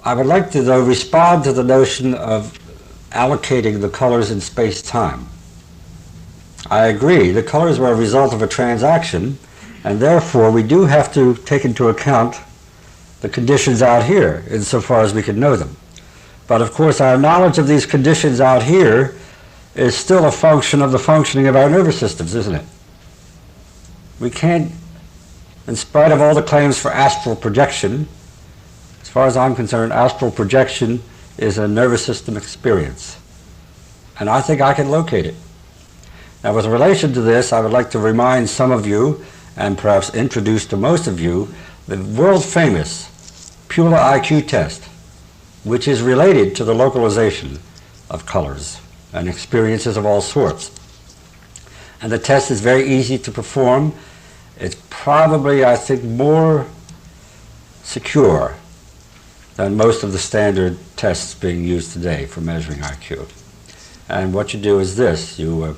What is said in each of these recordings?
I would like to, though, respond to the notion of allocating the colors in space-time. I agree, the colors were a result of a transaction, and therefore we do have to take into account the conditions out here, insofar as we can know them. But of course, our knowledge of these conditions out here is still a function of the functioning of our nervous systems, isn't it? We can't, in spite of all the claims for astral projection, as far as I'm concerned, astral projection is a nervous system experience. And I think I can locate it. Now, with relation to this, I would like to remind some of you, and perhaps introduce to most of you, the world-famous Pula IQ test, which is related to the localization of colors and experiences of all sorts. And the test is very easy to perform. It's probably, I think, more secure than most of the standard tests being used today for measuring IQ. And what you do is this: you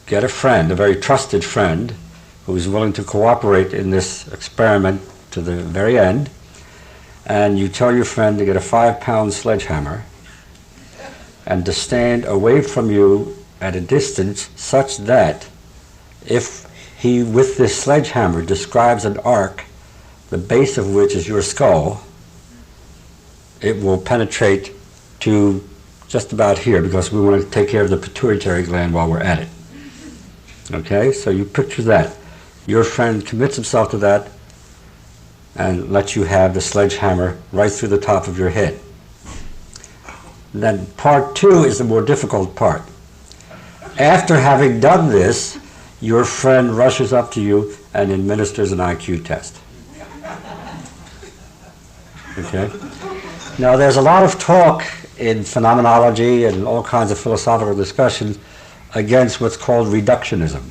get a friend, a very trusted friend, who is willing to cooperate in this experiment to the very end, and you tell your friend to get a 5-pound sledgehammer and to stand away from you at a distance such that if he, with this sledgehammer, describes an arc, the base of which is your skull, it will penetrate to just about here, because we want to take care of the pituitary gland while we're at it. Okay, so you picture that. Your friend commits himself to that and lets you have the sledgehammer right through the top of your head. Then part two is the more difficult part. After having done this, your friend rushes up to you and administers an IQ test. Okay? Now, there's a lot of talk in phenomenology and all kinds of philosophical discussions against what's called reductionism.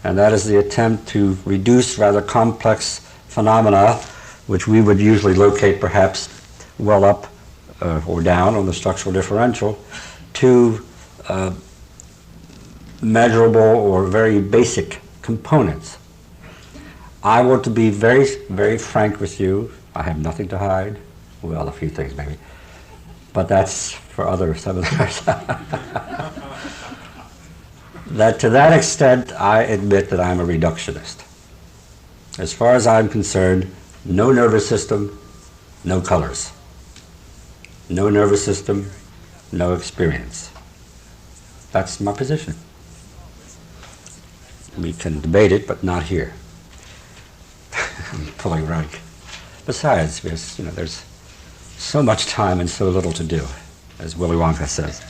And that is the attempt to reduce rather complex phenomena, which we would usually locate perhaps well up or down on the structural differential, to measurable or very basic components. I want to be very, very frank with you. I have nothing to hide. Well, a few things maybe. But that's for other seminars. That to that extent, I admit that I'm a reductionist. As far as I'm concerned, no nervous system, no colors. No nervous system, no experience. That's my position. We can debate it, but not here. I'm pulling rank. Besides, there's so much time and so little to do, as Willy Wonka says.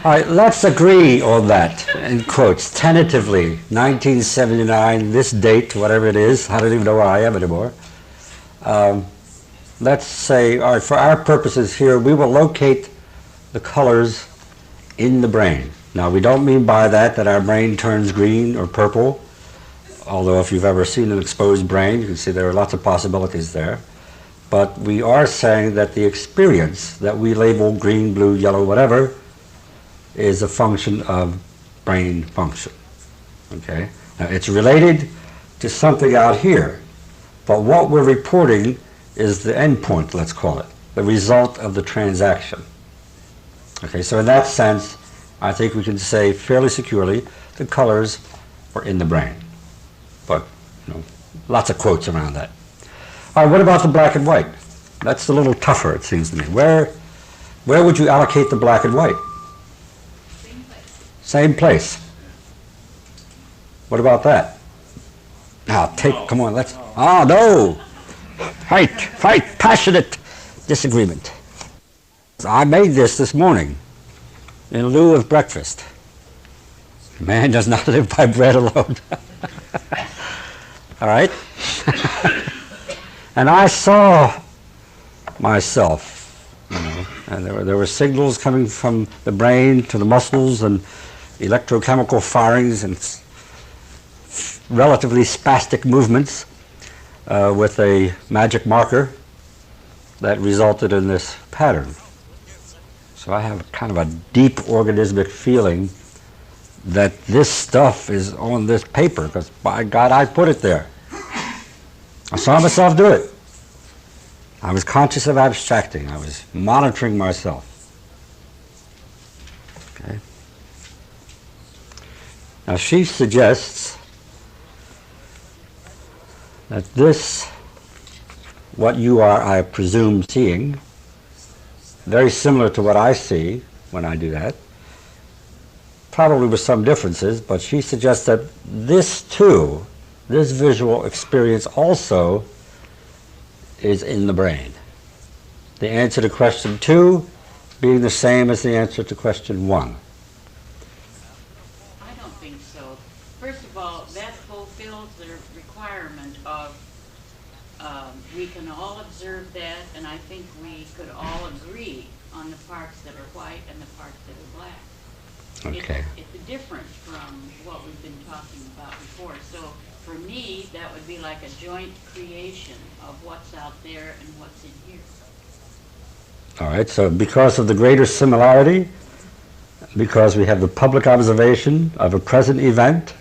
All right, let's agree on that, in quotes, tentatively, 1979, this date, whatever it is, I don't even know where I am anymore. Let's say, all right, for our purposes here, we will locate the colors in the brain. Now, we don't mean by that our brain turns green or purple, although if you've ever seen an exposed brain, you can see there are lots of possibilities there. But we are saying that the experience that we label green, blue, yellow, whatever, is a function of brain function. Okay? Now, it's related to something out here, but what we're reporting is the endpoint, let's call it, the result of the transaction. Okay, so in that sense, I think we can say fairly securely the colors are in the brain. But, lots of quotes around that. All right, what about the black and white? That's a little tougher, it seems to me. Where would you allocate the black and white? Same place. Same place. What about that? Now, come on, let's, no! Fight, passionate disagreement. I made this morning in lieu of breakfast. Man does not live by bread alone. All right? And I saw myself, and there were signals coming from the brain to the muscles and electrochemical firings and relatively spastic movements with a magic marker that resulted in this pattern. So I have kind of a deep organismic feeling that this stuff is on this paper, because by God, I put it there. I saw myself do it. I was conscious of abstracting. I was monitoring myself. Okay. Now she suggests that this, what you are, I presume, seeing, very similar to what I see when I do that, probably with some differences, but she suggests that this too, this visual experience also is in the brain. The answer to question 2 being the same as the answer to question 1. I don't think so. First of all, that fulfills the requirement of we can all observe that, and I think we could all agree on the parts that are white and the parts that are black. Okay. It's different from what we've been talking about before. So for me, that would be like a joint creation of what's out there and what's in here. All right, so because of the greater similarity, because we have the public observation of a present event,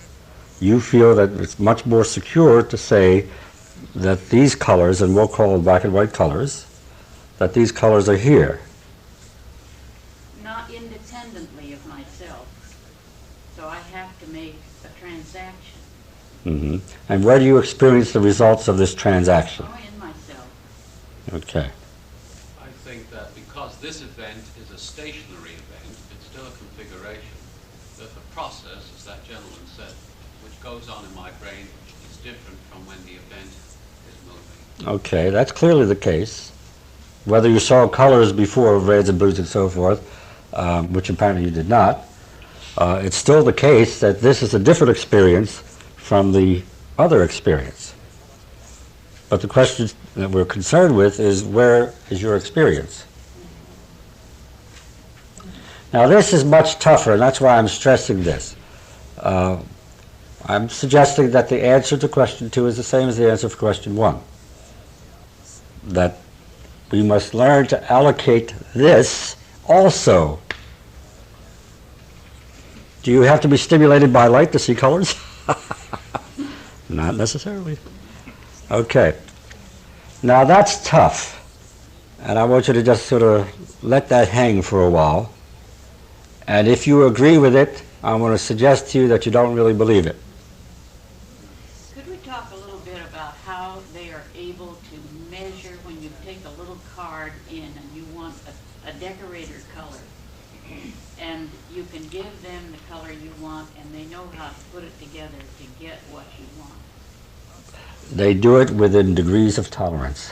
you feel that it's much more secure to say that these colors, and we'll call black and white colors, that these colors are here. Not independently of myself. So I have to make a transaction. Mm-hmm. And where do you experience the results of this transaction? Oh, in myself. Okay. I think that because this event is a stationary event, it's still a configuration, that the process, as that gentleman said, which goes on in my brain, is different from when the event is moving. Okay, that's clearly the case. Whether you saw colors before, reds and blues and so forth, which apparently you did not, it's still the case that this is a different experience from the other experience. But the question that we're concerned with is, where is your experience? Now this is much tougher, and that's why I'm stressing this. I'm suggesting that the answer to question 2 is the same as the answer for question 1. That we must learn to allocate this also. Do you have to be stimulated by light to see colors? Not necessarily. Okay. Now that's tough. And I want you to just sort of let that hang for a while. And if you agree with it, I want to suggest to you that you don't really believe it. Could we talk a little bit about how they are able to measure when you take a little card in and you want a decorator color, and you can give them the color you want and they know how to put it together to get what you want? They do it within degrees of tolerance.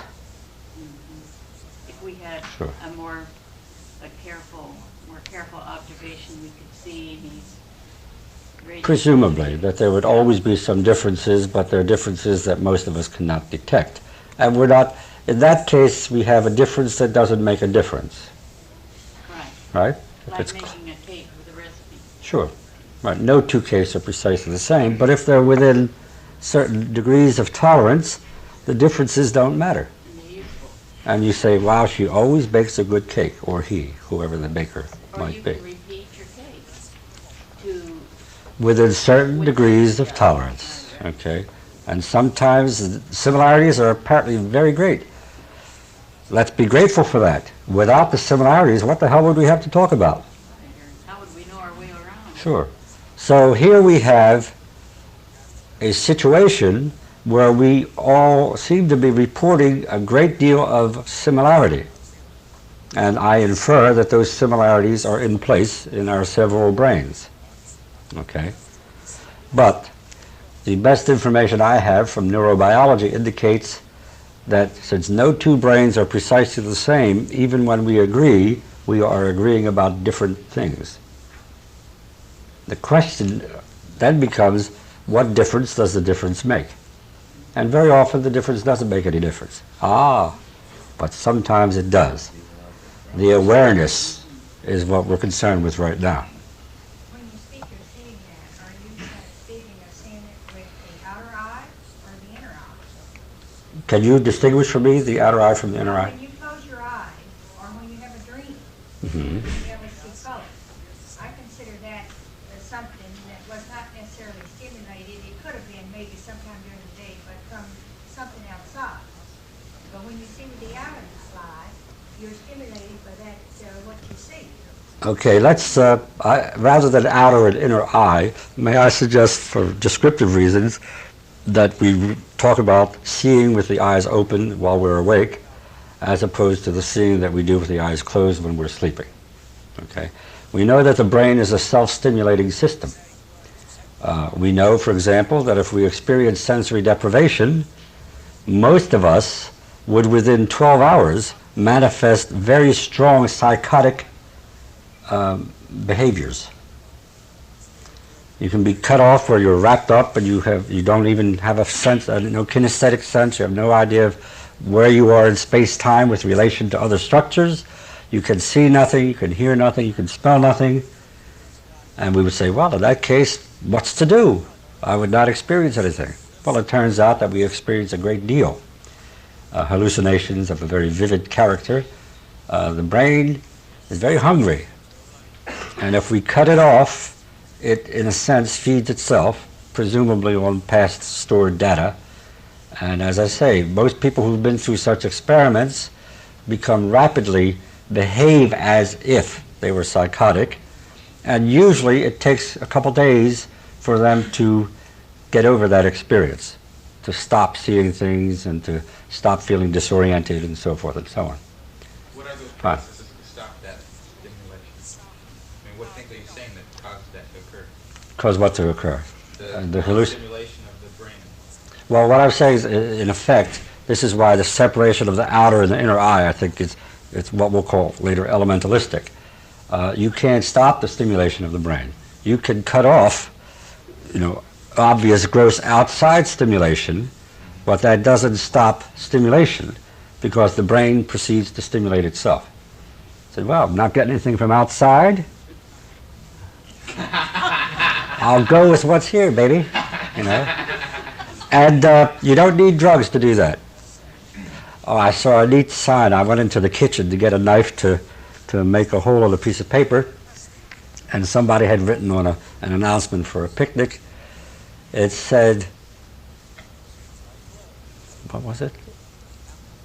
If we had Sure. a more careful observation, we could see these radius. Presumably, that there would always be some differences, but there are differences that most of us cannot detect. And we're not, in that case, we have a difference that doesn't make a difference. Right. Right? Like It's making a cake with a recipe. Sure. Right. No two cakes are precisely the same, but if they're within certain degrees of tolerance, the differences don't matter. And they're useful. And you say, wow, she always bakes a good cake, or he, whoever the baker Or might you be. can repeat your cake to Within certain Within- degrees of yeah. tolerance, okay? And sometimes the similarities are apparently very great. Let's be grateful for that. Without the similarities, what the hell would we have to talk about? how would we know our way around? Sure. So here we have a situation where we all seem to be reporting a great deal of similarity. And I infer that those similarities are in place in our several brains. Okay? But the best information I have from neurobiology indicates that since no two brains are precisely the same, even when we agree, we are agreeing about different things. The question then becomes, what difference does the difference make? And very often the difference doesn't make any difference. But sometimes it does. The awareness is what we're concerned with right now. When you speak of seeing that, are you speaking of seeing it with the outer eye or the inner eye? Can you distinguish for me the outer eye from the inner eye? When you close your eyes, or when you have a dream, Mhm. you'll be able to see color. I consider that as something that was not necessarily stimulated. It could have been maybe sometime during the day, but from something outside. But when you see with the outer slide, you're stimulated by that, what you see. Okay, let's, rather than outer and inner eye, may I suggest for descriptive reasons that we talk about seeing with the eyes open while we're awake, as opposed to the seeing that we do with the eyes closed when we're sleeping. Okay? We know that the brain is a self-stimulating system. We know, for example, that if we experience sensory deprivation, most of us would within 12 hours manifest very strong psychotic behaviors. You can be cut off where you're wrapped up and you don't even have a sense, no kinesthetic sense, you have no idea of where you are in space-time with relation to other structures. You can see nothing, you can hear nothing, you can smell nothing. And we would say, well, in that case, what's to do? I would not experience anything. Well, it turns out that we experience a great deal. Hallucinations of a very vivid character. The brain is very hungry. And if we cut it off, it, in a sense, feeds itself, presumably on past stored data. And as I say, most people who've been through such experiments behave as if they were psychotic. And usually it takes a couple days for them to get over that experience, to stop seeing things and to stop feeling disoriented and so forth and so on. What are those processes to stop that stimulation? I mean, what things are you saying that causes that to occur? Cause what to occur? The stimulation of the brain. Well, what I'm saying is, in effect, this is why the separation of the outer and the inner eye, I think, it's what we'll call later elementalistic. You can't stop the stimulation of the brain. You can cut off, obvious gross outside stimulation, but that doesn't stop stimulation because the brain proceeds to stimulate itself. Say, well, I'm not getting anything from outside. I'll go with what's here, baby. And you don't need drugs to do that. Oh, I saw a neat sign. I went into the kitchen to get a knife to make a hole on a piece of paper, and somebody had written on an announcement for a picnic. It said, what was it?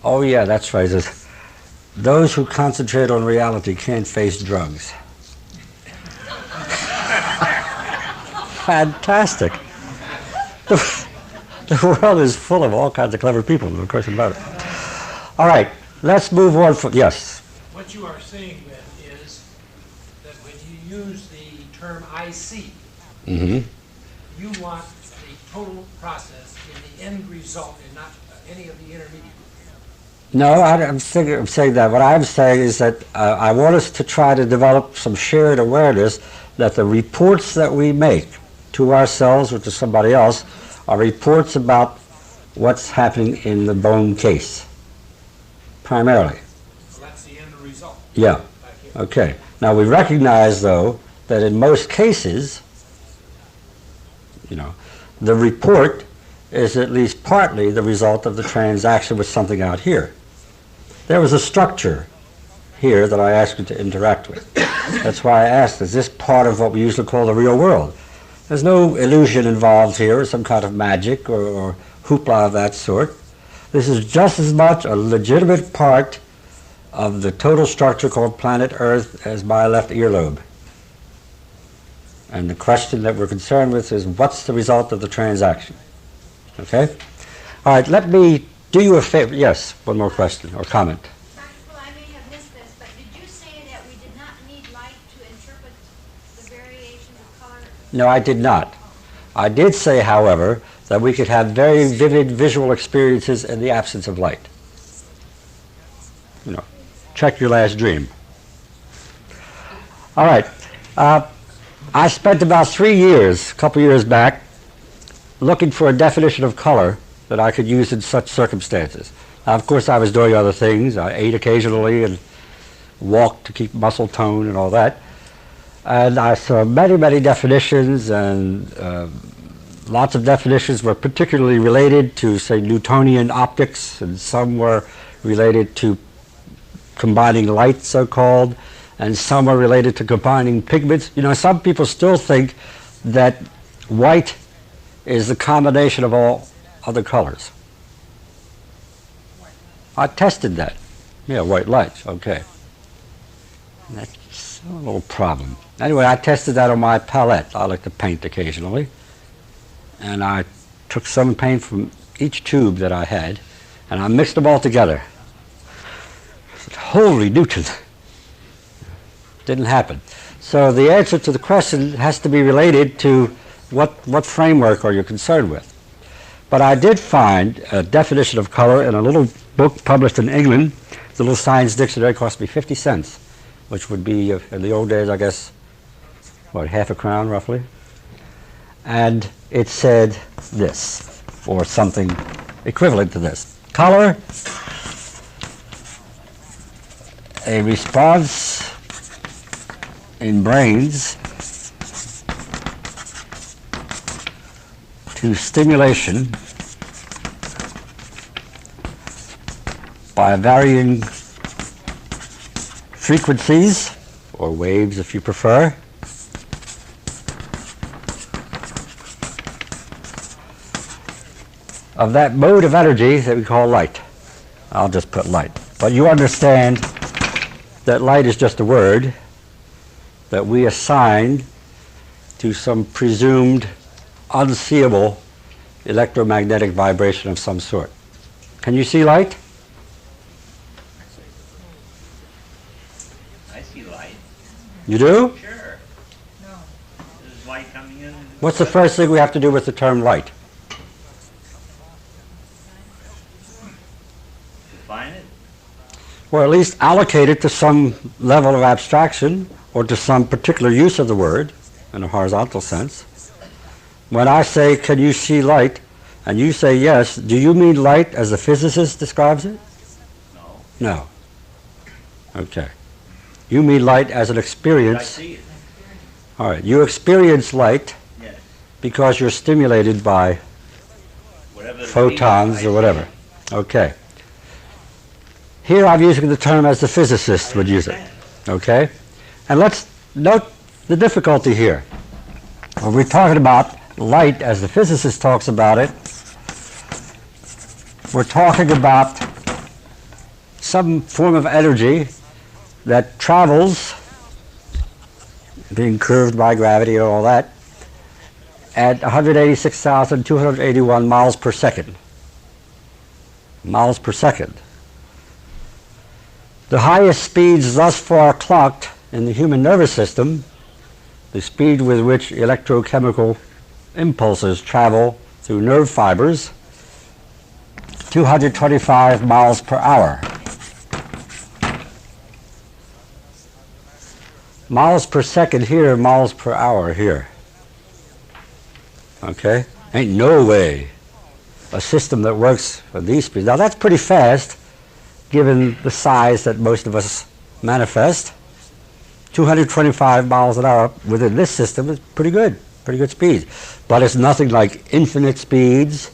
Oh yeah, that's right. It says, those who concentrate on reality can't face drugs. Fantastic. The world is full of all kinds of clever people, no question about it. All right, let's move on from, yes. What you are saying then is that when you use the term I see, you want the total process in the end result and not any of the intermediate. No, I'm saying that. What I'm saying is that I want us to try to develop some shared awareness that the reports that we make to ourselves or to somebody else are reports about what's happening in the bone case, primarily. So that's the end result. Yeah. Okay. Now we recognize, though, that in most cases, the report is at least partly the result of the transaction with something out here. There was a structure here that I asked you to interact with. That's why I asked, is this part of what we usually call the real world? There's no illusion involved here, or some kind of magic or hoopla of that sort. This is just as much a legitimate part of the total structure called planet Earth as my left earlobe. And the question that we're concerned with is, what's the result of the transaction? Okay? All right, let me do you a favor. Yes, one more question or comment. Dr. Pula, I may have missed this, but did you say that we did not need light to interpret the variations of color? No, I did not. I did say, however, that we could have very vivid visual experiences in the absence of light. Check your last dream. All right. I spent about 3 years, a couple years back, looking for a definition of color that I could use in such circumstances. Now, of course, I was doing other things. I ate occasionally and walked to keep muscle tone and all that. And I saw many, many definitions, and lots of definitions were particularly related to, say, Newtonian optics, and some were related to combining light, so-called, and some are related to combining pigments. Some people still think that white is the combination of all other colors. I tested that. Yeah, white lights, okay. That's a little problem. Anyway, I tested that on my palette. I like to paint occasionally. And I took some paint from each tube that I had, and I mixed them all together. I said, holy Newton. Didn't happen. So the answer to the question has to be related to what framework are you concerned with. But I did find a definition of color in a little book published in England. The little science dictionary cost me 50 cents, which would be, in the old days, I guess, what, half a crown roughly? And it said this, or something equivalent to this. Color, a response in brains to stimulation by varying frequencies, or waves if you prefer, of that mode of energy that we call light. I'll just put light. But you understand that light is just a word that we assign to some presumed unseeable electromagnetic vibration of some sort. Can you see light? I see light. You do? Sure. No. There's light coming in. What's the first thing we have to do with the term light? Define it. Or at least allocate it to some level of abstraction or to some particular use of the word in a horizontal sense. When I say, can you see light, and you say yes, do you mean light as the physicist describes it? No. No. Okay. You mean light as an But I experience. see it. All right. You experience light Yes. because you're stimulated by Whatever the photons field, I or see whatever. it. Okay. Here I'm using the term as the physicist would use it. Okay? And let's note the difficulty here. When we're talking about light as the physicist talks about it, we're talking about some form of energy that travels, being curved by gravity and all that, at 186,281 miles per second. Miles per second. The highest speeds thus far clocked in the human nervous system, the speed with which electrochemical impulses travel through nerve fibers, 225 miles per hour. Miles per second here, miles per hour here. Okay? Ain't no way a system that works at these speeds. Now that's pretty fast, given the size that most of us manifest. 225 miles an hour within this system is pretty good speed. But it's nothing like infinite speeds.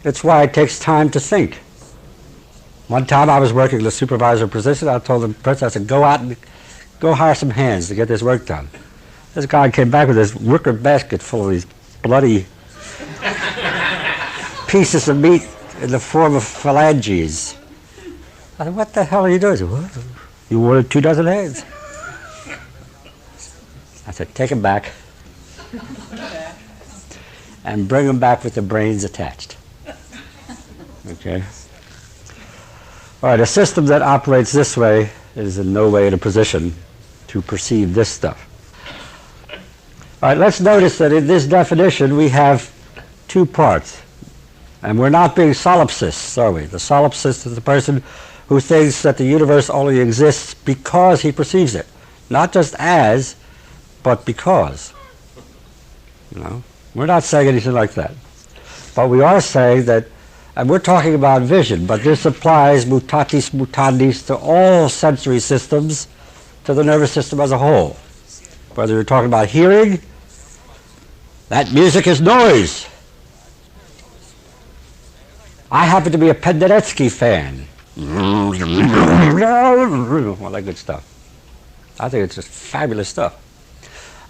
It's why it takes time to think. One time I was working the supervisor position. I told the person, I said, go out and go hire some hands to get this work done. This guy came back with this wicker basket full of these bloody pieces of meat in the form of phalanges. I said, what the hell are you doing? He said, well, you wanted 24 hands. I said, take them back and bring them back with the brains attached. Okay? All right, a system that operates this way is in no way in a position to perceive this stuff. All right, let's notice that in this definition we have two parts. And we're not being solipsists, are we? The solipsist is the person who thinks that the universe only exists because he perceives it. Not just as, but because. You know? We're not saying anything like that. But we are saying that, and we're talking about vision, but this applies mutatis mutandis to all sensory systems, to the nervous system as a whole. Whether you're talking about hearing, that music is noise. I happen to be a Penderecki fan. All that good stuff. I think it's just fabulous stuff.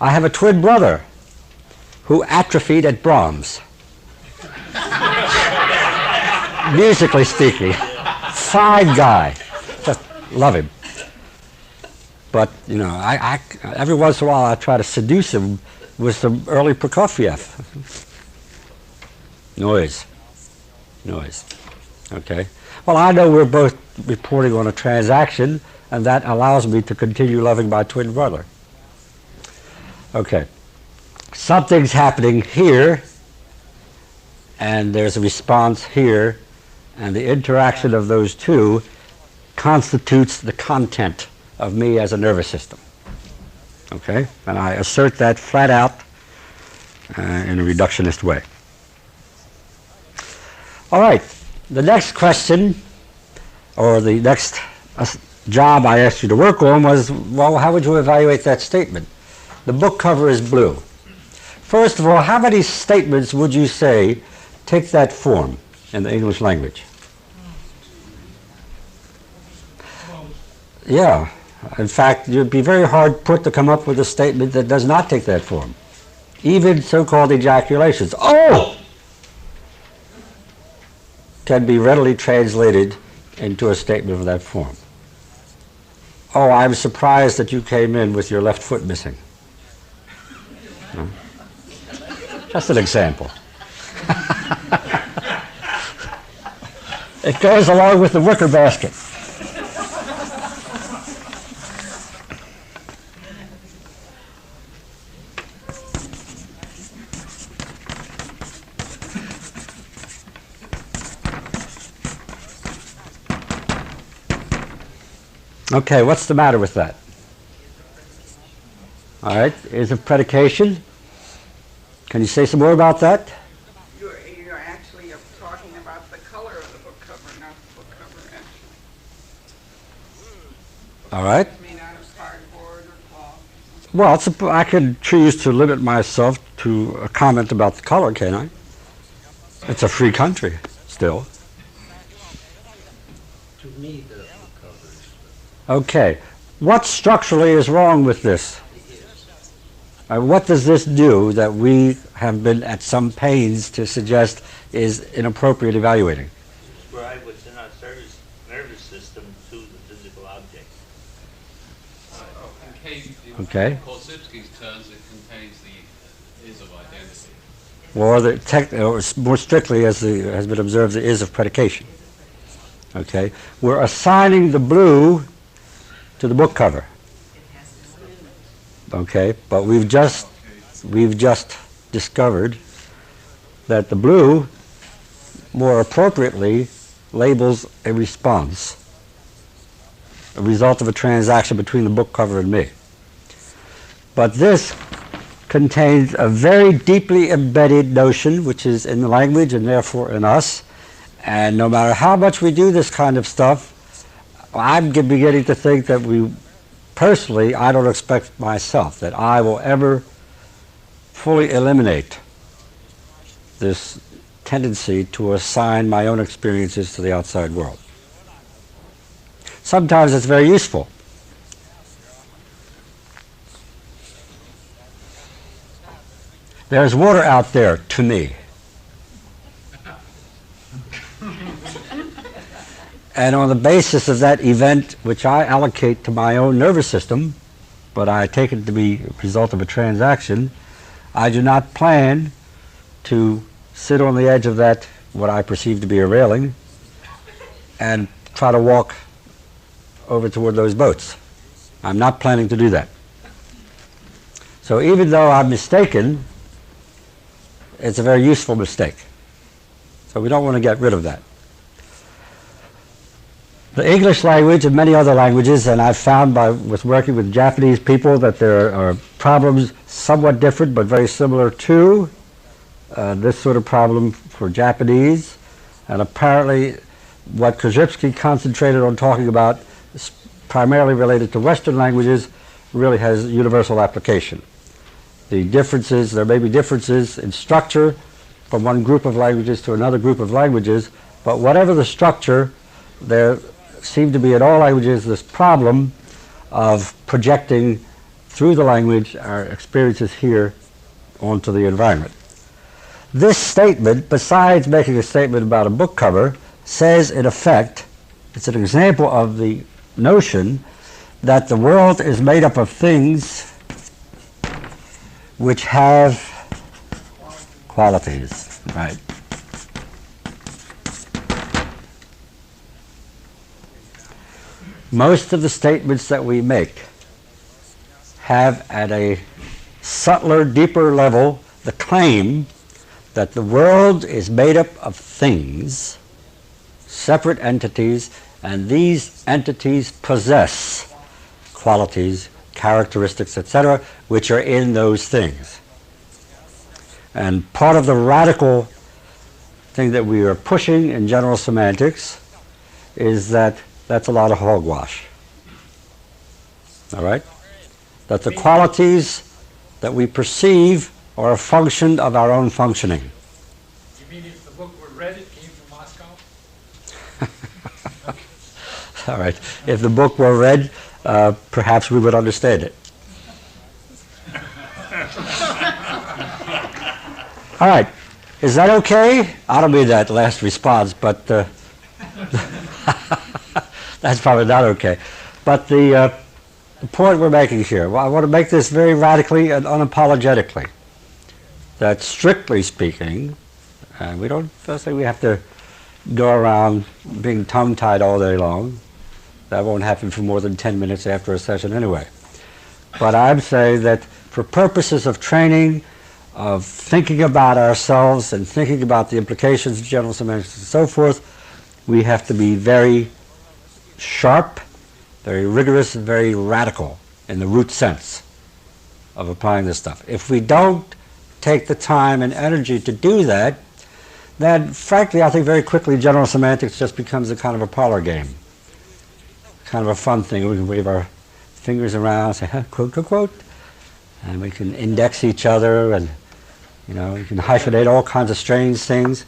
I have a twin brother who atrophied at Brahms. Musically speaking. fine guy. Just love him. But, you know, I every once in a while I try to seduce him with some early Prokofiev. Noise. Okay. Well, I know we're both reporting on a transaction, and that allows me to continue loving my twin brother. Okay. Something's happening here, and there's a response here, and the interaction of those two constitutes the content of me as a nervous system. Okay? And I assert that flat out in a reductionist way. All right. The next question, or the next job I asked you to work on was, well, how would you evaluate that statement? The book cover is blue. First of all, how many statements would you say take that form in the English language? Yeah. In fact, you'd be very hard put to come up with a statement that does not take that form. Even so-called ejaculations. Oh! Can be readily translated into a statement of that form. Oh, I'm surprised that you came in with your left foot missing. No? Just an example. It goes along with the wicker basket. Okay, what's the matter with that? All right, is of predication. Can you say some more about that? You're actually talking about the color of the book cover, not the book cover, actually. All right. It's made out of cardboard or cloth. Well, I could choose to limit myself to a comment about the color, can I? It's a free country, still. To me, the book covers. Okay. What structurally is wrong with this? What does this do that we have been at some pains to suggest is inappropriate evaluating? Describe what's in our nervous system to the physical object. Okay. Korzybski's terms, it contains the is of identity. Or more strictly, as has been observed, the is of predication. Okay. We're assigning the blue to the book cover. Okay, but we've just discovered that the blue more appropriately labels a response, a result of a transaction between the book cover and me. But this contains a very deeply embedded notion, which is in the language and therefore in us, and no matter how much we do this kind of stuff, I'm beginning to think that personally, I don't expect myself that I will ever fully eliminate this tendency to assign my own experiences to the outside world. Sometimes it's very useful. There's water out there to me. And on the basis of that event, which I allocate to my own nervous system, but I take it to be a result of a transaction, I do not plan to sit on the edge of that, what I perceive to be a railing, and try to walk over toward those boats. I'm not planning to do that. So even though I'm mistaken, it's a very useful mistake. So we don't want to get rid of that. The English language and many other languages, and I've found with working with Japanese people that there are problems somewhat different but very similar to this sort of problem for Japanese. And apparently what Korzybski concentrated on talking about, primarily related to Western languages, really has universal application. The differences, there may be differences in structure from one group of languages to another group of languages, but whatever the structure, there seem to be in all languages this problem of projecting through the language our experiences here onto the environment. This statement, besides making a statement about a book cover, says in effect It's an example of the notion that the world is made up of things which have qualities, right? Most of the statements that we make have at a subtler, deeper level the claim that the world is made up of things, separate entities, and these entities possess qualities, characteristics, etc., which are in those things. And part of the radical thing that we are pushing in general semantics is that that's a lot of hogwash. All right? That the qualities that we perceive are a function of our own functioning. You mean if the book were read, it came from Moscow? All right. If the book were read, perhaps we would understand it. All right. Is that okay? I don't mean that last response, but that's probably not okay. But the point we're making here, well, I want to make this very radically and unapologetically, that strictly speaking, and we don't say we have to go around being tongue-tied all day long. That won't happen for more than 10 minutes after a session anyway. But I'm saying that for purposes of training, of thinking about ourselves and thinking about the implications of general semantics and so forth, we have to be very sharp, very rigorous, and very radical in the root sense of applying this stuff. If we don't take the time and energy to do that, then frankly I think very quickly general semantics just becomes a kind of a parlor game. Kind of a fun thing. We can wave our fingers around, say, quote, quote, quote, and we can index each other, and you know, you can hyphenate all kinds of strange things,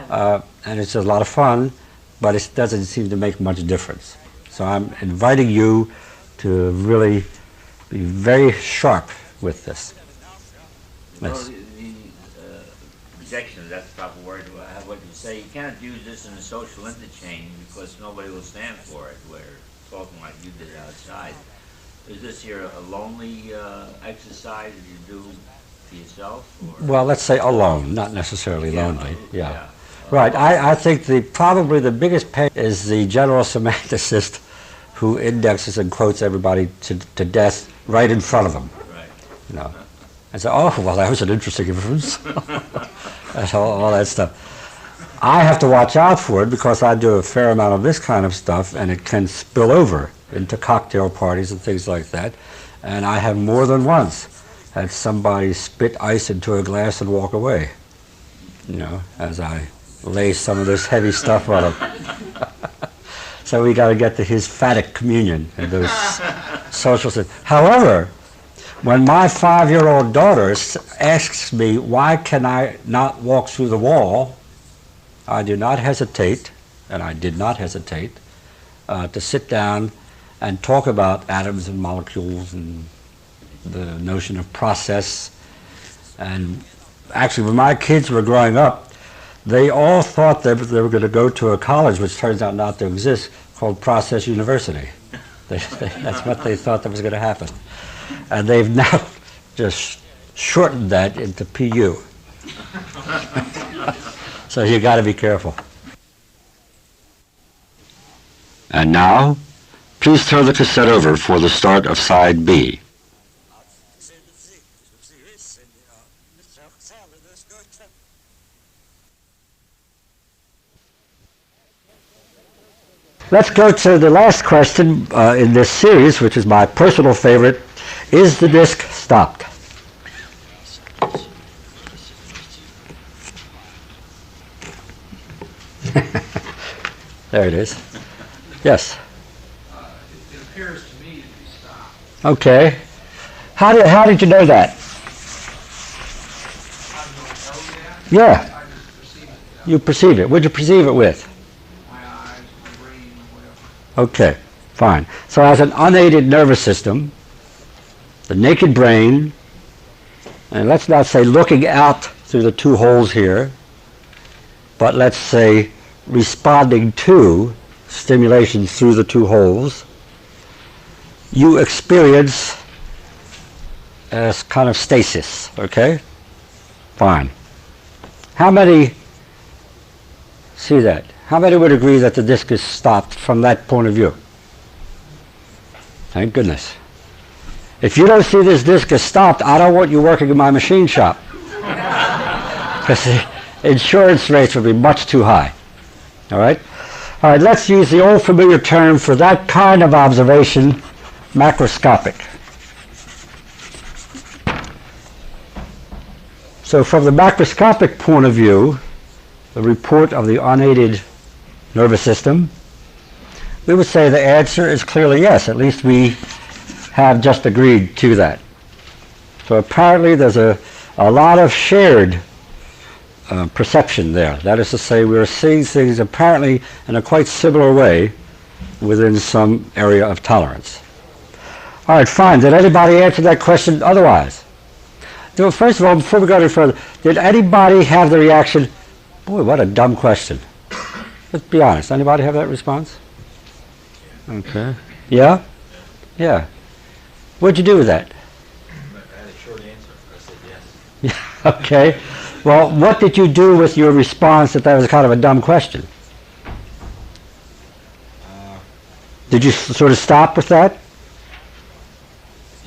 and it's a lot of fun, but it doesn't seem to make much difference. So I'm inviting you to really be very sharp with this. Well, the rejection, if that's the proper word, what you say, you cannot use this in a social interchange because nobody will stand for it, where talking like you did outside. Is this here a lonely exercise that you do for yourself? Or? Well, let's say alone, not necessarily lonely. Yeah. Right. I think probably the biggest pain is the general semanticist who indexes and quotes everybody to death right in front of them. Right. You know, and say, oh, well, that was an interesting inference. That's all that stuff. I have to watch out for it because I do a fair amount of this kind of stuff, and it can spill over into cocktail parties and things like that. And I have more than once had somebody spit ice into a glass and walk away, you know, as I lay some of this heavy stuff on him. So we got to get to his phatic communion and those social things. However, when my 5-year-old daughter asks me, why can I not walk through the wall, I do not hesitate, and I did not hesitate, to sit down and talk about atoms and molecules and the notion of process. And actually, when my kids were growing up, they all thought they were going to go to a college, which turns out not to exist, called Process University. That's what they thought that was going to happen. And they've now just shortened that into PU. So you got to be careful. And now, please turn the cassette over for the start of side B. Let's go to the last question in this series, which is my personal favorite. Is the disc stopped? There it is. Yes. It appears to me to be stopped. Okay. How did you know that? How do I know that? Yeah. I just perceive it. You perceive it. What'd you perceive it with? My eyes, my brain, whatever. Okay, fine. So as an unaided nervous system, the naked brain, and let's not say looking out through the two holes here, but let's say responding to stimulation through the two holes, you experience as kind of stasis, okay? Fine. How many see that? How many would agree that the disk is stopped from that point of view? Thank goodness. If you don't see this disk is stopped, I don't want you working in my machine shop. Because the insurance rates would be much too high. All right? All right, let's use the old familiar term for that kind of observation, macroscopic. So from the macroscopic point of view, the report of the unaided nervous system, we would say the answer is clearly yes. At least we have just agreed to that. So apparently there's a lot of shared perception there. That is to say, we're seeing things apparently in a quite similar way within some area of tolerance. All right, fine. Did anybody answer that question otherwise? So first of all, before we go any further, did anybody have the reaction, boy, what a dumb question? Let's be honest. Anybody have that response? Okay. Yeah? Yeah. What'd you do with that? I had a short answer. I said yes. Yeah, okay. Well, what did you do with your response that was kind of a dumb question? Did you sort of stop with that?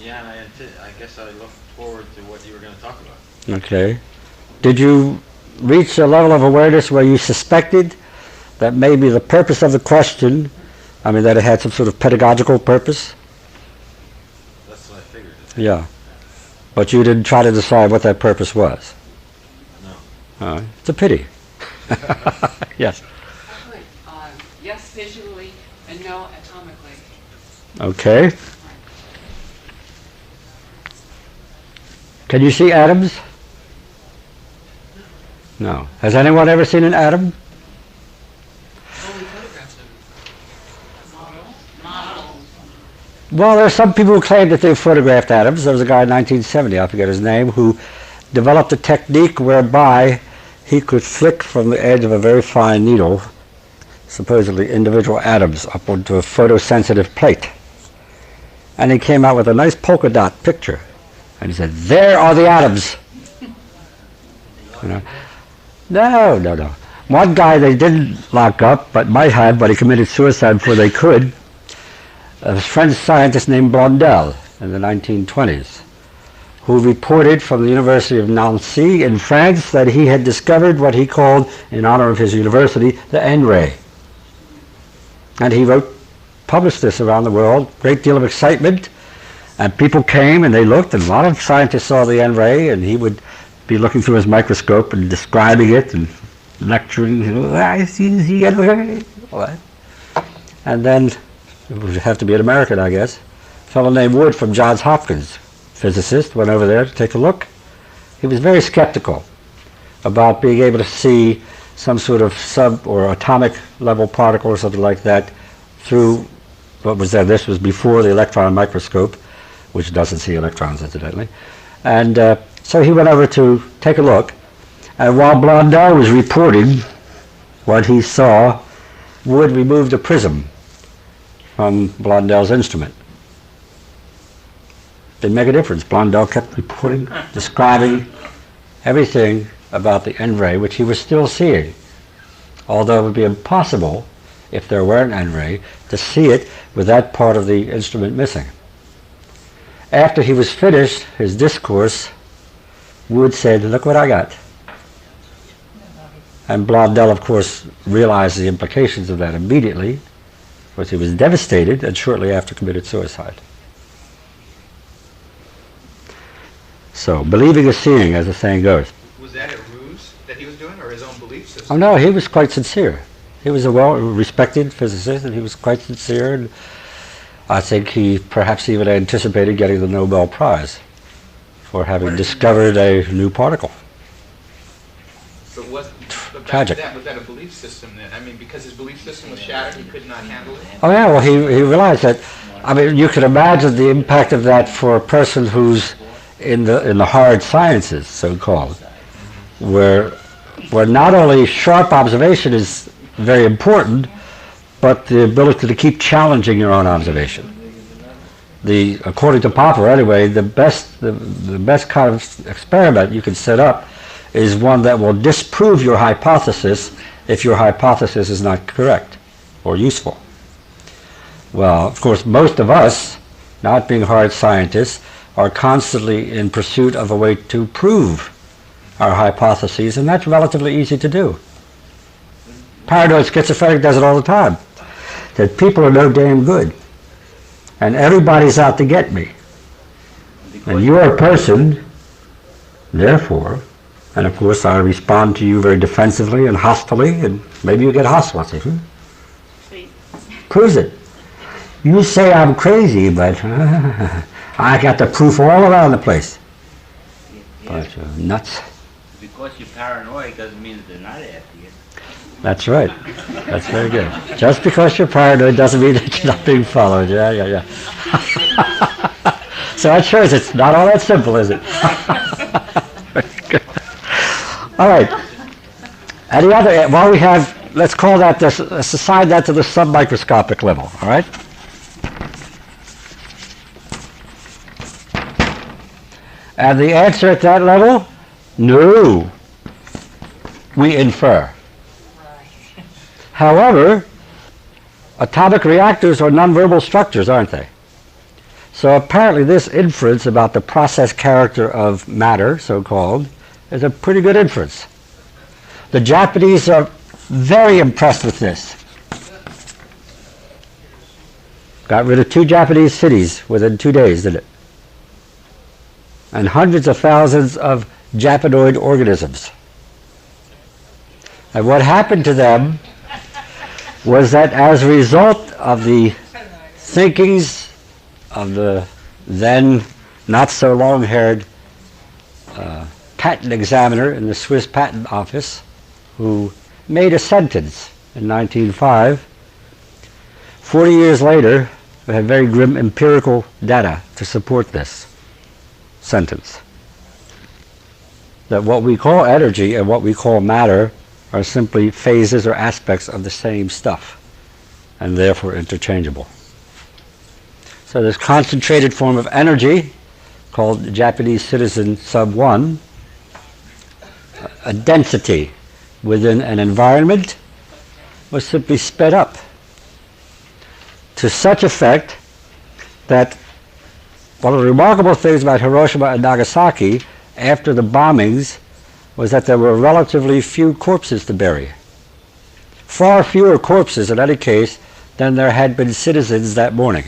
Yeah, and I guess I looked forward to what you were going to talk about. Okay. Did you reach a level of awareness where you suspected that maybe the purpose of the question, I mean, that it had some sort of pedagogical purpose? That's what I figured. Yeah. But you didn't try to decide what that purpose was? No. It's a pity. Yes. Actually, yes visually and no atomically. Okay. Can you see atoms? No. Has anyone ever seen an atom? Only photographs of Models. Well, there are some people who claim that they've photographed atoms. There was a guy in 1970, I forget his name, who developed a technique whereby he could flick from the edge of a very fine needle, supposedly individual atoms, up onto a photosensitive plate. And he came out with a nice polka dot picture. And he said, there are the atoms. You know? No. One guy they didn't lock up, but might have, but he committed suicide before they could. A French scientist named Blondel in the 1920s, who reported from the University of Nancy in France that he had discovered what he called, in honor of his university, the N-ray. And he published this around the world, great deal of excitement, and people came and they looked, and a lot of scientists saw the N-ray, and he would be looking through his microscope and describing it and lecturing, you know, I see the N-ray, all that. And then, it would have to be an American, I guess, a fellow named Wood from Johns Hopkins, physicist, went over there to take a look. He was very skeptical about being able to see some sort of sub or atomic level particle or something like that through what was then, this was before the electron microscope, which doesn't see electrons incidentally. And so he went over to take a look, and while Blondel was reporting what he saw, Wood removed a prism from Blondel's instrument. Didn't make a difference. Blondel kept reporting, describing everything about the N-ray, which he was still seeing. Although it would be impossible, if there were an N-ray, to see it with that part of the instrument missing. After he was finished his discourse, Wood said, look what I got. And Blondel, of course, realized the implications of that immediately, because he was devastated and shortly after committed suicide. So, believing is seeing, as the saying goes. Was that a ruse that he was doing, or his own belief system? Oh no, he was quite sincere. He was a well-respected physicist, and he was quite sincere, and I think he perhaps even anticipated getting the Nobel Prize for having discovered a new particle. But Tragic. was that a belief system then? I mean, because his belief system was shattered, he could not handle it? Oh yeah, well he realized that, I mean, you can imagine the impact of that for a person who's in the hard sciences, so-called, where not only sharp observation is very important, but the ability to keep challenging your own observation. According to Popper anyway, the best kind of experiment you can set up is one that will disprove your hypothesis if your hypothesis is not correct or useful. Well, of course, most of us, not being hard scientists, are constantly in pursuit of a way to prove our hypotheses, and that's relatively easy to do. Paranoid schizophrenic does it all the time. That people are no damn good, and everybody's out to get me. And you're a person, therefore, and of course I respond to you very defensively and hostilely, and maybe you get hostile. I say, proves it. You say I'm crazy, but I got the proof all around the place. Bunch of nuts. Because you're paranoid doesn't mean that they're not after you. That's right. That's very good. Just because you're paranoid doesn't mean that you're not being followed. Yeah. So that shows it's not all that simple, is it? All right. Any other, while we have, let's call that, let's assign that to the submicroscopic level, all right? And the answer at that level? No. We infer. However, atomic reactors are nonverbal structures, aren't they? So apparently this inference about the process character of matter, so-called, is a pretty good inference. The Japanese are very impressed with this. Got rid of 2 Japanese cities within 2 days, didn't it? And hundreds of thousands of Japanoid organisms. And what happened to them was that as a result of the thinkings of the then not so long-haired patent examiner in the Swiss Patent Office, who made a sentence in 1905, 40 years later, we had very grim empirical data to support this sentence. That what we call energy and what we call matter are simply phases or aspects of the same stuff, and therefore interchangeable. So this concentrated form of energy, called Japanese citizen sub 1, a density within an environment, was simply sped up to such effect that one of the remarkable things about Hiroshima and Nagasaki after the bombings was that there were relatively few corpses to bury. Far fewer corpses, in any case, than there had been citizens that morning.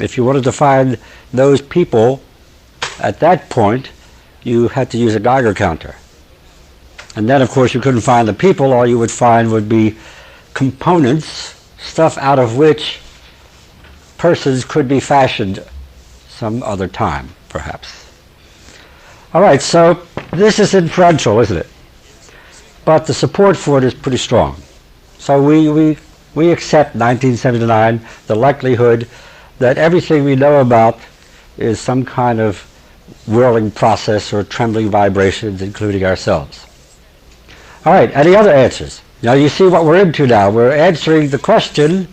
If you wanted to find those people at that point, you had to use a Geiger counter. And then, of course, you couldn't find the people. All you would find would be components, stuff out of which persons could be fashioned some other time, perhaps. All right, so this is inferential, isn't it? But the support for it is pretty strong. So we accept 1979, the likelihood that everything we know about is some kind of whirling process or trembling vibrations, including ourselves. All right, any other answers? Now you see what we're into now. We're answering the question,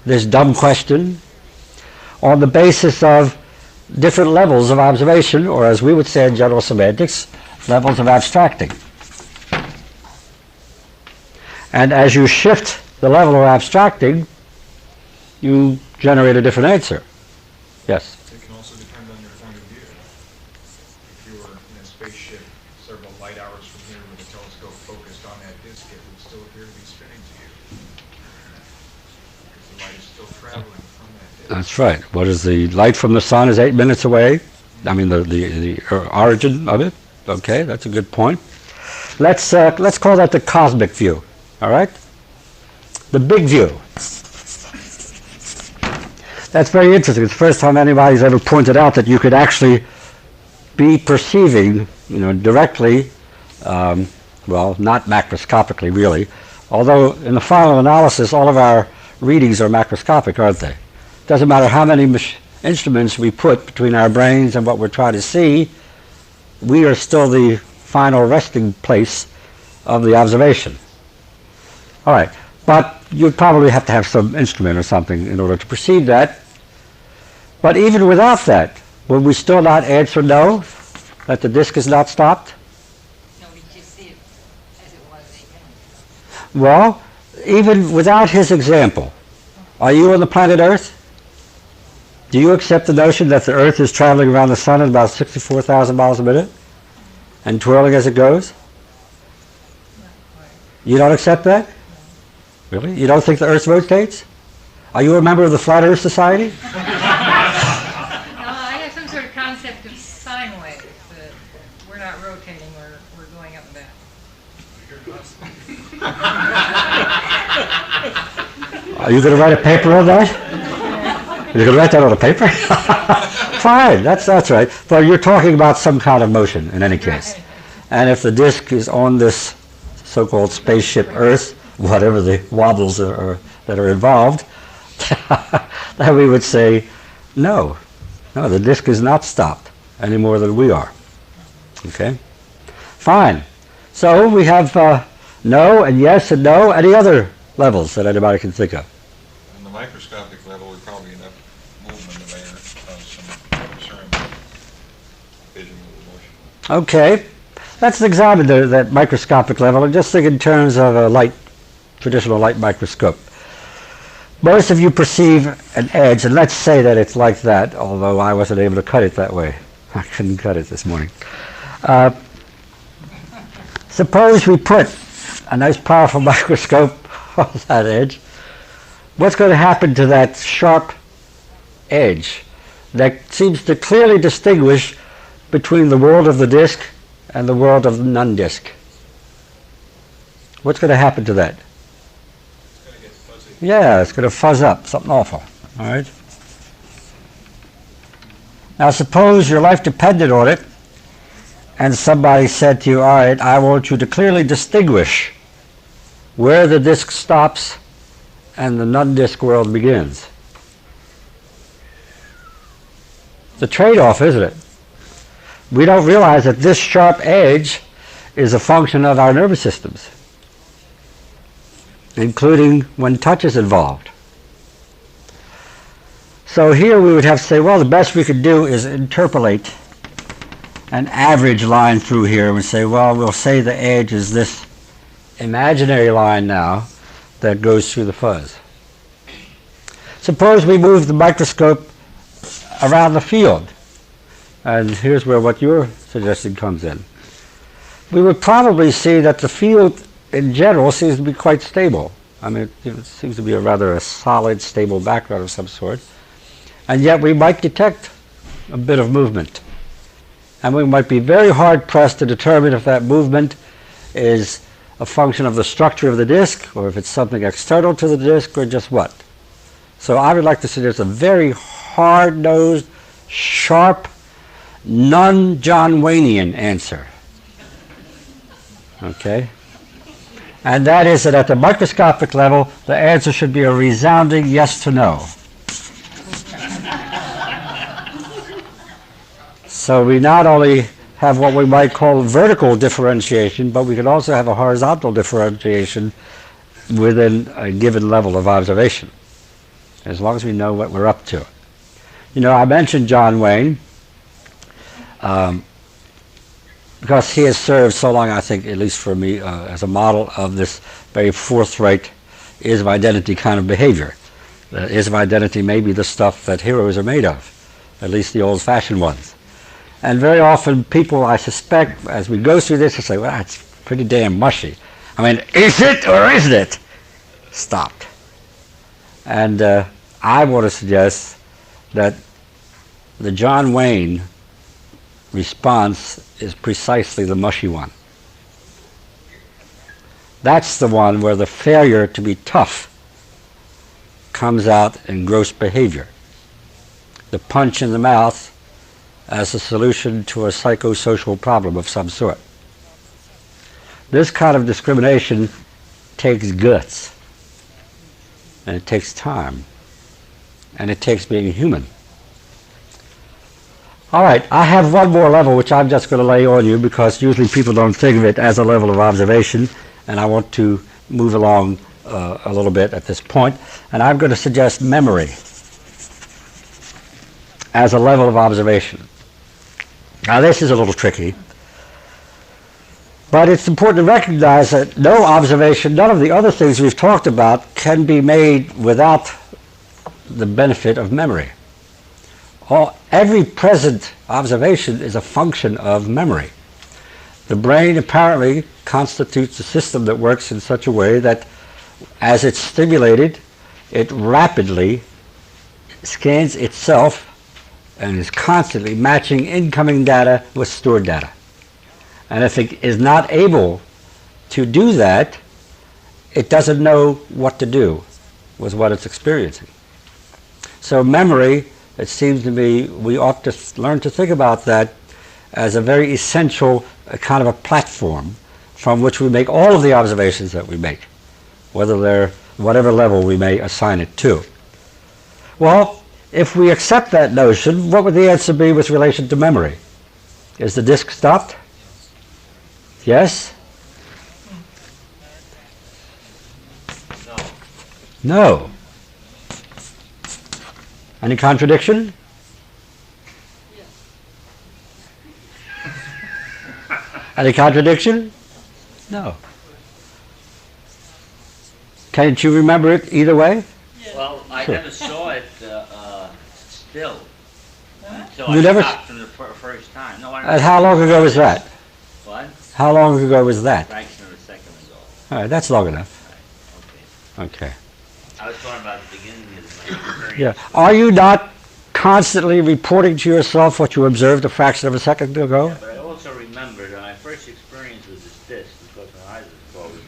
this dumb question, on the basis of different levels of observation, or as we would say in general semantics, levels of abstracting. And as you shift the level of abstracting, you generate a different answer. Yes? It can also depend on your point of view. If you were in a spaceship several light hours from here with a telescope focused on that disk, it would still appear to be spinning to you. Because the light is still traveling from that disk. That's right. What is the light from the sun is 8 minutes away. I mean the origin of it. Okay, that's a good point. Let's call that the cosmic view. All right? The big view. That's very interesting. It's the first time anybody's ever pointed out that you could actually be perceiving, directly, well, not macroscopically really, although in the final analysis all of our readings are macroscopic, aren't they? Doesn't matter how many instruments we put between our brains and what we're trying to see, we are still the final resting place of the observation. All right, But you'd probably have to have some instrument or something in order to perceive that. But even without that, will we still not answer no, that the disk is not stopped? No, we just see it as it was again. Well, even without his example, are you on the planet Earth? Do you accept the notion that the Earth is traveling around the sun at about 64,000 miles a minute and twirling as it goes? You don't accept that? Really? You don't think the Earth rotates? Are you a member of the Flat Earth Society? No, I have some sort of concept of sine waves. We're not rotating, we're going up and back. Are you going to write a paper on that? You're going to write that on a paper? Fine, that's right. But you're talking about some kind of motion in any case. And if the disk is on this so-called spaceship Earth, whatever the wobbles that are involved, then we would say, no, the disk is not stopped any more than we are. Okay? Fine. So we have no and yes and no. Any other levels that anybody can think of? On the microscopic level, we probably enough movement there some concern vision with motion. Okay. Let's examine that microscopic level and just think in terms of a traditional light microscope. Most of you perceive an edge, and let's say that it's like that, although I wasn't able to cut it that way. I couldn't cut it this morning. Suppose we put a nice powerful microscope on that edge. What's going to happen to that sharp edge that seems to clearly distinguish between the world of the disk and the world of the non-disk? What's going to happen to that? It's going to get fuzzy. Yeah, it's going to fuzz up, something awful. All right? Now suppose your life depended on it, and somebody said to you, all right, I want you to clearly distinguish where the disk stops and the non-disk world begins. It's a trade-off, isn't it? We don't realize that this sharp edge is a function of our nervous systems, including when touch is involved. So here we would have to say, well, the best we could do is interpolate an average line through here and say, well, we'll say the edge is this imaginary line now that goes through the fuzz. Suppose we move the microscope around the field, and here's where what you're suggesting comes in. We would probably see that the field in general seems to be quite stable. I mean, it seems to be a solid, stable background of some sort. And yet we might detect a bit of movement. And we might be very hard pressed to determine if that movement is a function of the structure of the disk, or if it's something external to the disk, or just what. So I would like to suggest a very hard-nosed, sharp, non-John Waynian answer. Okay? And that is that at the microscopic level, the answer should be a resounding yes to no. So we not only have what we might call vertical differentiation, but we can also have a horizontal differentiation within a given level of observation, as long as we know what we're up to. You know, I mentioned John Wayne because he has served so long, I think, at least for me, as a model of this very forthright is of identity kind of behavior. Is of identity may be the stuff that heroes are made of, at least the old-fashioned ones. And very often people, I suspect, as we go through this, will say, well, that's pretty damn mushy. I mean, is it or isn't it? Stopped. And I want to suggest that the John Wayne response is precisely the mushy one. That's the one where the failure to be tough comes out in gross behavior. The punch in the mouth as a solution to a psychosocial problem of some sort. This kind of discrimination takes guts, and it takes time, and it takes being human. All right, I have one more level which I'm just going to lay on you because usually people don't think of it as a level of observation, and I want to move along a little bit at this point, and I'm going to suggest memory as a level of observation. Now this is a little tricky, but it's important to recognize that no observation, none of the other things we've talked about can be made without the benefit of memory. Every present observation is a function of memory. The brain apparently constitutes a system that works in such a way that as it's stimulated, it rapidly scans itself and is constantly matching incoming data with stored data. And if it is not able to do that, it doesn't know what to do with what it's experiencing. So memory, it seems to me, we ought to learn to think about that as a very essential kind of a platform from which we make all of the observations that we make, whether they're whatever level we may assign it to. Well, if we accept that notion, what would the answer be with relation to memory? Is the disk stopped? Yes? No. Any contradiction? Any contradiction? No. Can't you remember it either way? Well, I Sure. never saw it still. So You I never stopped from the first time. No, I And how long ago was that? What? How long ago was that? Fraction of a second ago. All right, that's long enough. Okay. Okay. I was talking about the beginning of my experience. Yeah. Are you not constantly reporting to yourself what you observed a fraction of a second ago? Yeah, but I also remembered that my first experience with this disc, because my eyes were closed,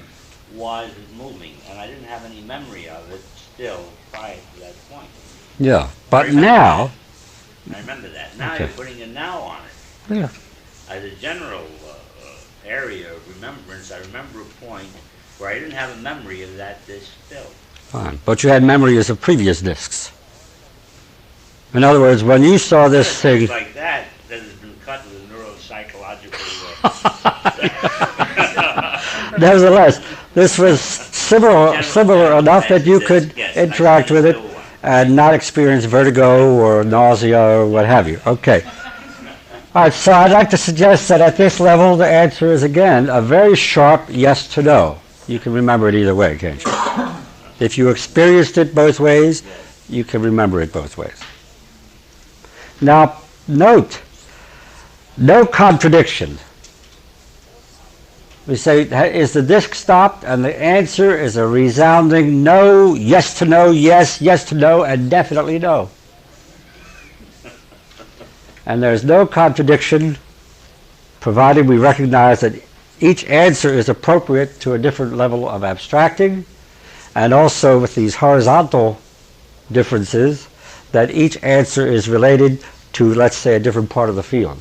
was it moving, and I didn't have any memory of it still prior to that point. Yeah. But now, I remember that. Now Okay. you're putting a now on it. yeah. As a general area of remembrance, I remember a point where I didn't have a memory of that disc still. Fine. But you had memories of previous discs. In other words, when you saw this thing, Like that has been cut with a neuropsychological... nevertheless, this was similar enough that you could interact with it and not experience vertigo or nausea or what have you. Okay. All right, so I'd like to suggest that at this level, the answer is, again, a very sharp yes to no. You can remember it either way, can't you? If you experienced it both ways, you can remember it both ways. Now, note, no contradiction. We say, is the disk stopped? And the answer is a resounding no, yes to no, yes, yes to no, and definitely no. And there's no contradiction, provided we recognize that each answer is appropriate to a different level of abstracting, and also with these horizontal differences, that each answer is related to, let's say, a different part of the field,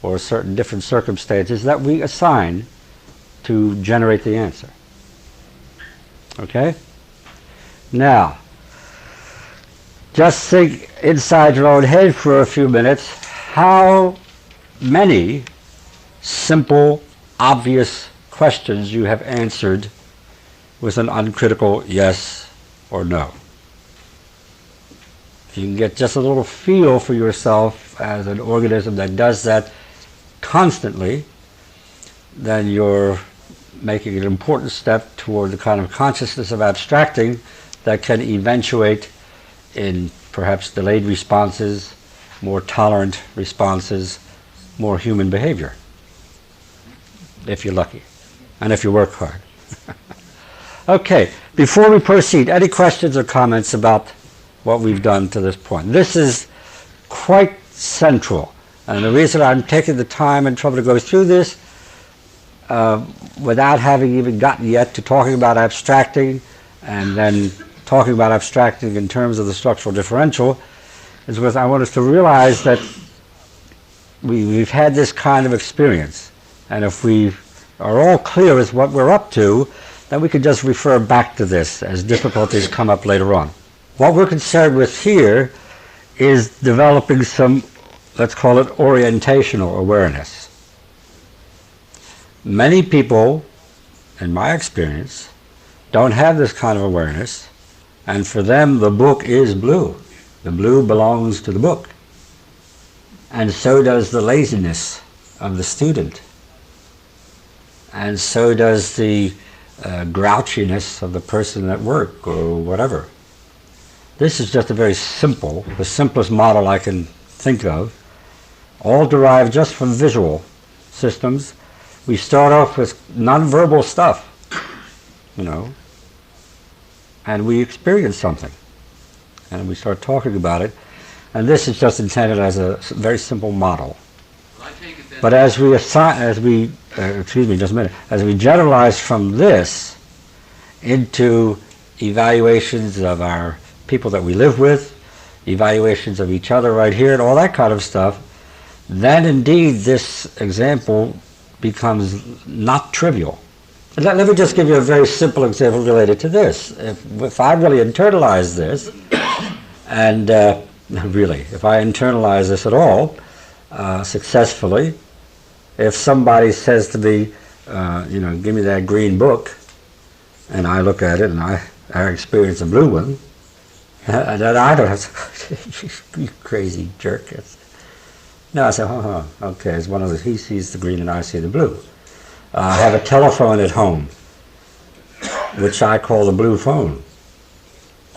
or certain different circumstances that we assign to generate the answer. Okay? Now, just think inside your own head for a few minutes how many simple, obvious questions you have answered with an uncritical yes or no. If you can get just a little feel for yourself as an organism that does that constantly, then you're making an important step toward the kind of consciousness of abstracting that can eventuate in perhaps delayed responses, more tolerant responses, more human behavior, if you're lucky, and if you work hard. Okay, before we proceed, any questions or comments about what we've done to this point? This is quite central, and the reason I'm taking the time and trouble to go through this without having even gotten yet to talking about abstracting and then talking about abstracting in terms of the structural differential is because I want us to realize that we've had this kind of experience, and if we are all clear as what we're up to, then we can just refer back to this as difficulties come up later on. What we're concerned with here is developing some, let's call it orientational awareness. Many people, in my experience, don't have this kind of awareness, and for them the book is blue. The blue belongs to the book. And so does the laziness of the student. And so does the grouchiness of the person at work or whatever. This is just a very simple, the simplest model I can think of, all derived just from visual systems. We start off with nonverbal stuff, you know, and we experience something, and we start talking about it, and this is just intended as a very simple model. But as we as we generalize from this into evaluations of our people that we live with, evaluations of each other right here, and all that kind of stuff, then indeed this example becomes not trivial. Let me just give you a very simple example related to this. If I really internalize this, and really, if I internalize this at all, successfully, if somebody says to me, you know, give me that green book, and I look at it and I experience a blue one, and then I don't have to, you crazy jerk. No, I say, okay, it's one of those, he sees the green and I see the blue. I have a telephone at home, which I call the blue phone.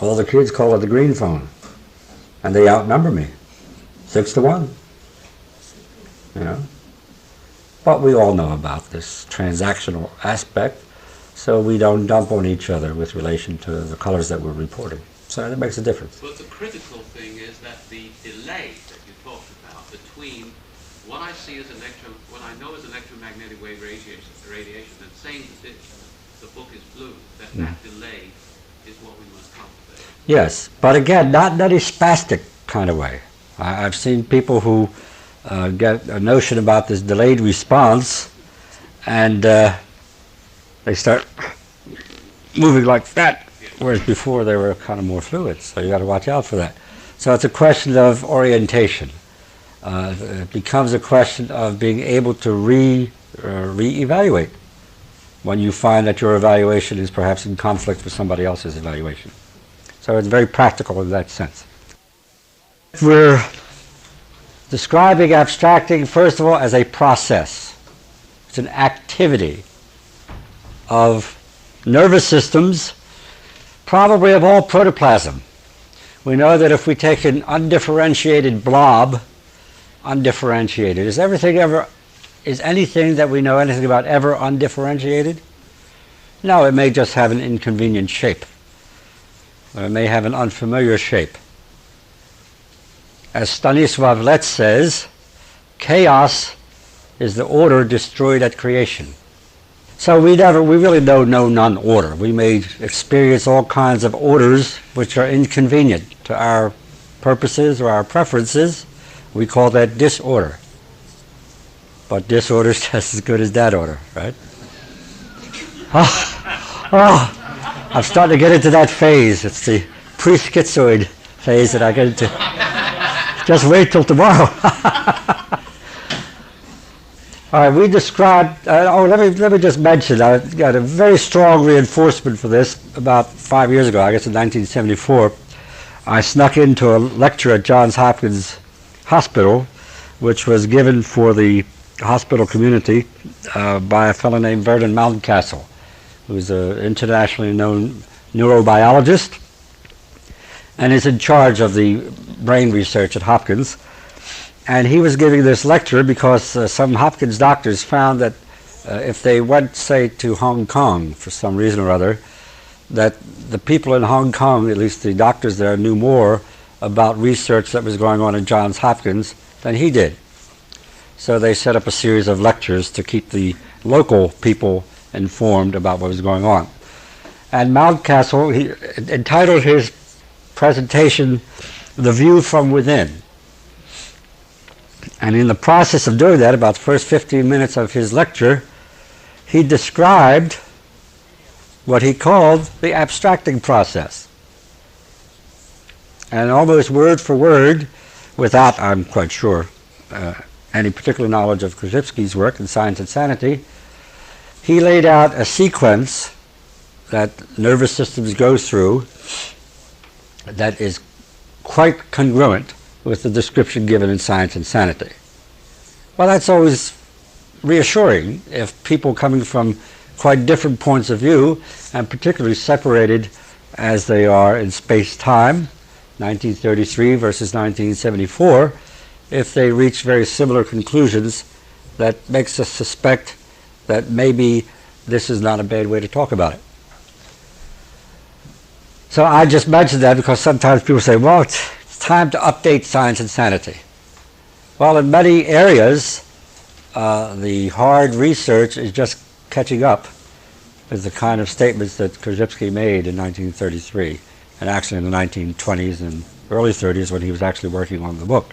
All the kids call it the green phone, and they outnumber me, 6-1. You know, but we all know about this transactional aspect, so we don't dump on each other with relation to the colors that we're reporting. So that makes a difference. But the critical thing is that the delay that you talked about between what I see as what I know as electromagnetic wave radiation and saying that the book is blue, that delay is what we must cultivate. Yes, but again, not in any spastic kind of way. I've seen people who get a notion about this delayed response, and they start moving like that, whereas before they were kind of more fluid, so you got to watch out for that. So it's a question of orientation. It becomes a question of being able to re-evaluate when you find that your evaluation is perhaps in conflict with somebody else's evaluation. So it's very practical in that sense. We're describing abstracting, first of all, as a process. It's an activity of nervous systems, probably of all protoplasm. We know that if we take an undifferentiated blob, undifferentiated, is anything that we know anything about ever undifferentiated? No, it may just have an inconvenient shape, or it may have an unfamiliar shape. As Stanisław Lec says, chaos is the order destroyed at creation. So we really know no non-order. We may experience all kinds of orders which are inconvenient to our purposes or our preferences. We call that disorder. But disorder is just as good as that order, right? I'm starting to get into that phase. It's the pre-schizoid phase that I get into. Just wait till tomorrow. All right, we described, let me just mention, I got a very strong reinforcement for this about 5 years ago, I guess in 1974. I snuck into a lecture at Johns Hopkins Hospital, which was given for the hospital community by a fellow named Vernon Mountcastle, who's an internationally known neurobiologist and is in charge of the brain research at Hopkins. And he was giving this lecture because some Hopkins doctors found that if they went, say, to Hong Kong for some reason or other, that the people in Hong Kong, at least the doctors there, knew more about research that was going on at Johns Hopkins than he did. So they set up a series of lectures to keep the local people informed about what was going on. And Mountcastle, he entitled his presentation, "The View from Within." And in the process of doing that, about the first 15 minutes of his lecture, he described what he called the abstracting process. And almost word for word, without, I'm quite sure, any particular knowledge of Krzyzewski's work in Science and Sanity, he laid out a sequence that nervous systems go through that is quite congruent with the description given in Science and Sanity. Well, that's always reassuring if people coming from quite different points of view, and particularly separated as they are in space-time, 1933 versus 1974, if they reach very similar conclusions, that makes us suspect that maybe this is not a bad way to talk about it. So I just mentioned that because sometimes people say, well, it's time to update Science and Sanity. Well, in many areas, the hard research is just catching up with the kind of statements that Krzyzewski made in 1933, and actually in the 1920s and early 30s when he was actually working on the book.